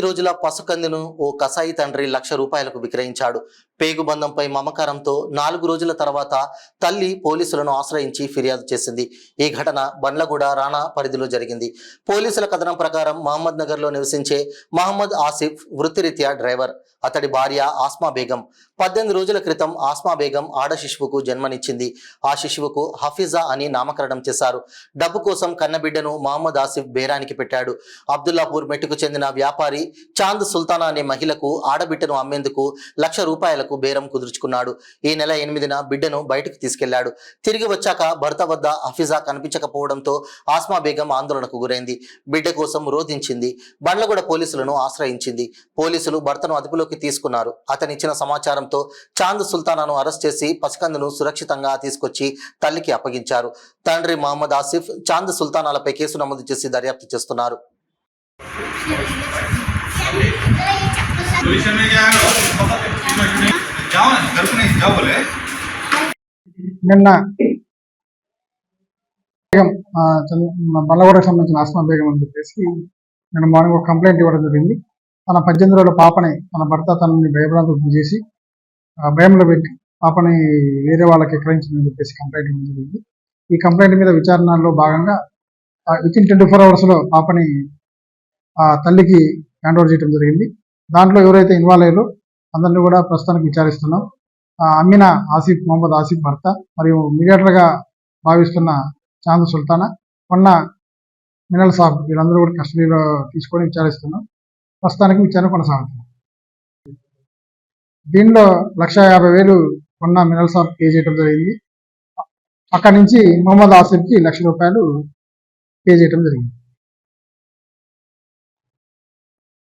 రోజుల పసుకందును ఓ కసాయి తండ్రి ₹1,00,000కు విక్రయించాడు. పేగుబంధంపై మమకారంతో 4 రోజుల తర్వాత తల్లి పోలీసులను ఆశ్రయించి ఫిర్యాదు చేసింది. ఈ ఘటన బండ్లగూడ రాణా పరిధిలో జరిగింది. పోలీసుల కథనం ప్రకారం మహమ్మద్ నగర్లో నివసించే మహమ్మద్ ఆసిఫ్ వృత్తిరీత్యా డ్రైవర్. అతడి భార్య ఆస్మా బేగం 18 రోజుల క్రితం ఆస్మా బేగం ఆడ శిశువుకు జన్మనిచ్చింది. ఆ శిశువుకు హఫీజా అని నామకరణం చేశారు. డబ్బు కోసం కన్నబిడ్డను మహమ్మద్ ఆసిఫ్ బేరానికి పెట్టాడు. అబ్దుల్లాపూర్ మెట్టుకు చెందిన వ్యాపారి చాంద్ సుల్తానా అనే మహిళకు ఆడబిడ్డను అమ్మేందుకు ₹1,00,000 బేరం కుదుర్చుకున్నాడు. ఈ నెల 8న బిడ్డను బయటకు తీసుకెళ్లాడు. తిరిగి వచ్చాక భర్త వద్ద హఫీజా కనిపించకపోవడంతో ఆస్మా బేగం ఆందోళనకు గురైంది. బిడ్డ కోసం రోధించింది. బండ్లగూడ పోలీసులను ఆశ్రయించింది. పోలీసులు భర్తను అదుపులోకి తీసుకున్నారు. అతనిచ్చిన సమాచారంతో చాంద్ సుల్తానాను అరెస్ట్ చేసి పసికందును సురక్షితంగా తీసుకొచ్చి తల్లికి అప్పగించారు. తండ్రి మహమ్మద్ ఆసిఫ్ చాంద్ సుల్తానాలపై కేసు నమోదు చేసి దర్యాప్తు చేస్తున్నారు. నిన్న బండ్లగూడకు సంబంధించిన ఆస్మా బేగం అని చెప్పేసి నిన్న మార్నింగ్ ఒక కంప్లైంట్ ఇవ్వడం జరిగింది. తన 18 రోజుల పాపని తన భర్త తనని భయభ్రాంతులకు చేసి భయంలో పెట్టి పాపని వేరే వాళ్ళకి ఎక్కించిందని చెప్పేసి కంప్లైంట్ ఇవ్వడం జరిగింది. ఈ కంప్లైంట్ మీద విచారణలో భాగంగా వితిన్ 24 అవర్స్లో పాపని తల్లికి హ్యాండ్ ఓవర్ చేయడం జరిగింది. దాంట్లో ఎవరైతే ఇన్వాల్వ్ అయ్యారో అందరినీ కూడా ప్రస్తుతానికి విచారిస్తున్నాం. అమ్మిన ఆసిఫ్ మహమ్మద్ ఆసిఫ్ భర్త మరియు మీడియేటర్గా భావిస్తున్న చాంద్ సుల్తానా, కొన్న మినల్ సాబ్ వీళ్ళందరూ కూడా కస్టడీలో తీసుకొని విచారిస్తున్నాం. ప్రస్తుతానికి విచారణ కొనసాగుతుంది. దీనిలో ₹1,50,000 కొన్న మినల్ సాబ్ పే చేయడం జరిగింది. అక్కడి నుంచి మహమ్మద్ ఆసిఫ్కి ₹1,00,000 పే చేయడం జరిగింది.